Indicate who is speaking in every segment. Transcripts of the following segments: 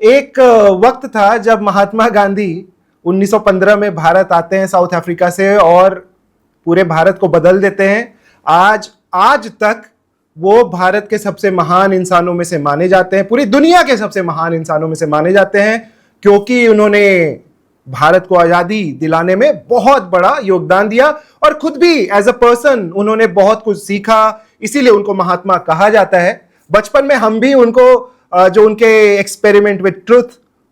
Speaker 1: एक वक्त था जब महात्मा गांधी 1915 में भारत आते हैं साउथ अफ्रीका से और पूरे भारत को बदल देते हैं। आज तक वो भारत के सबसे महान इंसानों में से माने जाते हैं, पूरी दुनिया के सबसे महान इंसानों में से माने जाते हैं, क्योंकि उन्होंने भारत को आजादी दिलाने में बहुत बड़ा योगदान दिया और खुद भी एज अ पर्सन उन्होंने बहुत कुछ सीखा, इसीलिए उनको महात्मा कहा जाता है। बचपन में हम भी उनको जो उनके experiment with truth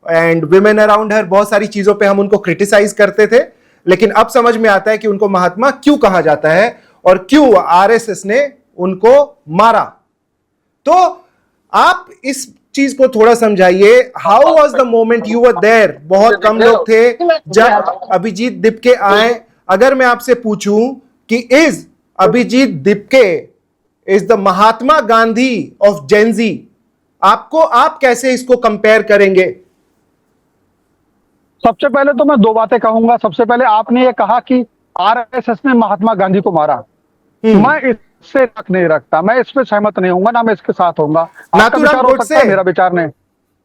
Speaker 1: and women around her, बहुत सारी चीजों पे हम उनको क्रिटिसाइज करते थे, लेकिन अब समझ में आता है कि उनको महात्मा क्यों कहा जाता है और क्यों आरएसएस ने उनको मारा। तो आप इस चीज को थोड़ा समझाइए। How was the moment, you were there, बहुत कम लोग थे जब अभिजीत दीपके आए। अगर मैं आपसे पूछूं कि is Abhijeet Deepke is the Mahatma Gandhi of Gen Z, आप कैसे इसको कंपेयर करेंगे?
Speaker 2: सबसे पहले तो मैं दो बातें कहूंगा। सबसे पहले आपने ये कहा कि आरएसएस ने महात्मा गांधी को मारा, मैं इससे रख नहीं रखता, मैं इस पे सहमत नहीं होऊंगा, ना मैं इसके साथ होऊंगा। आपका विचार हो सकता है, मेरा विचार नहीं,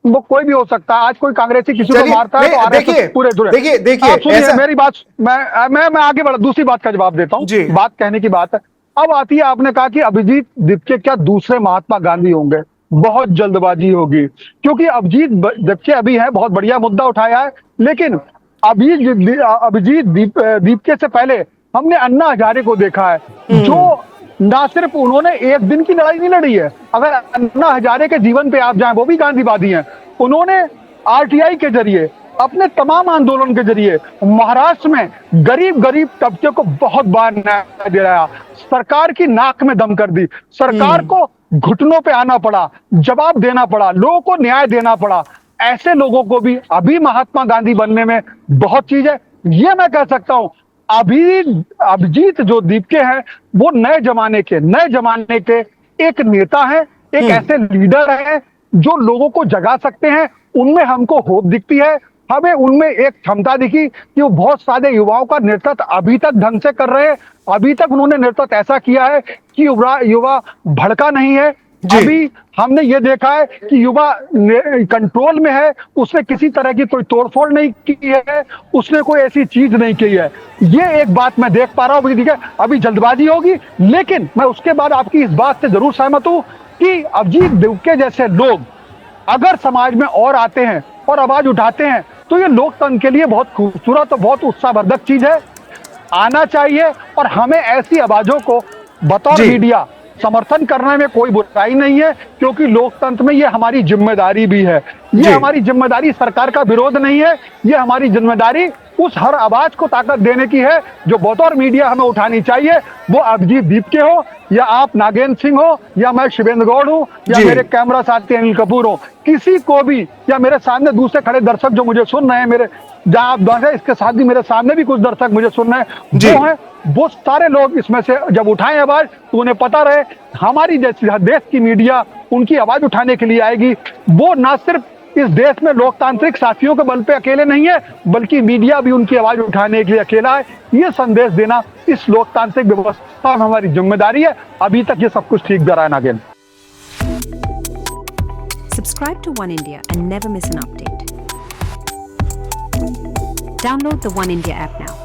Speaker 2: वो कोई भी हो सकता है। आज कोई कांग्रेसी किसी को मारता है तो आरएसएस पूरे जुड़े। देखिए मेरी बात, मैं आगे बढ़, दूसरी बात का जवाब देता हूँ। बात कहने की बात है। अब आती है, आपने कहा कि अभिजीत दीपके क्या दूसरे महात्मा गांधी होंगे? बहुत जल्दबाजी होगी, क्योंकि अभिजीत दीपके अभी है, बहुत बढ़िया मुद्दा उठाया है, लेकिन अभिजीत दीपके से पहले हमने अन्ना हजारे को देखा है, जो ना सिर्फ उन्होंने एक दिन की लड़ाई नहीं लड़ी है। अगर अन्ना हजारे के जीवन पे आप जाएं, वो भी गांधीवादी हैं। उन्होंने आरटीआई के जरिए, अपने तमाम आंदोलन के जरिए महाराष्ट्र में गरीब तबके को बहुत बार न्याय दिलाया, सरकार की नाक में दम कर दी, सरकार को घुटनों पे आना पड़ा, जवाब देना पड़ा, लोगों को न्याय देना पड़ा। ऐसे लोगों को भी अभी महात्मा गांधी बनने में बहुत चीज है। ये मैं कह सकता हूं, अभिजीत जो दीपके हैं वो नए जमाने के एक नेता है, एक ऐसे लीडर है जो लोगों को जगा सकते हैं। उनमें हमको होप दिखती है, हमें उनमें एक क्षमता दिखी कि वो बहुत सारे युवाओं का नेतृत्व अभी तक ढंग से कर रहे हैं। अभी तक उन्होंने नेतृत्व ऐसा किया है कि युवा भड़का नहीं है। अभी हमने ये देखा है कि युवा कंट्रोल में है, उसने किसी तरह की कोई तोड़फोड़ नहीं की है, उसने कोई ऐसी चीज नहीं की है। ये एक बात मैं देख पा रहा हूँ। ठीक है, अभी जल्दबाजी होगी, लेकिन मैं उसके बाद आपकी इस बात से जरूर सहमत हूँ कि अभिजीत दीपके जैसे लोग अगर समाज में और आते हैं और आवाज उठाते हैं तो ये लोकतंत्र के लिए बहुत खूबसूरत और बहुत उत्साहवर्धक चीज है। आना चाहिए और हमें ऐसी आवाजों को बतौर मीडिया समर्थन करने में कोई बुराई नहीं है, क्योंकि लोकतंत्र में ये हमारी जिम्मेदारी भी है। ये हमारी जिम्मेदारी सरकार का विरोध नहीं है, ये हमारी जिम्मेदारी उस हर आवाज को ताकत देने की है जो बतौर मीडिया हमें उठानी चाहिए। वो अभिजीत दीपके हो, या आप नागेंद्र सिंह हो, या मैं शिवेंद्र गौड़ हूँ, या मेरे कैमरा साथी अनिल कपूर हो, किसी को भी, या मेरे सामने दूसरे खड़े दर्शक जो मुझे सुन रहे हैं, मेरे जहाँ आप द्वारा इसके साथ भी मेरे सामने भी कुछ दर्शक मुझे सुन रहे हैं, वो है वो सारे लोग इसमें से जब उठाएं आवाज, तो उन्हें पता रहे हमारी देश की मीडिया उनकी आवाज उठाने के लिए आएगी। वो ना सिर्फ इस देश में लोकतांत्रिक साथियों के बल पे अकेले नहीं है, बल्कि मीडिया भी उनकी आवाज उठाने के लिए अकेला है। ये संदेश देना इस लोकतांत्रिक व्यवस्था में हमारी जिम्मेदारी है। अभी तक ये सब कुछ ठीक जा रहा है। Nagendra,
Speaker 3: Subscribe to One India and never miss an update. Download the One India app now.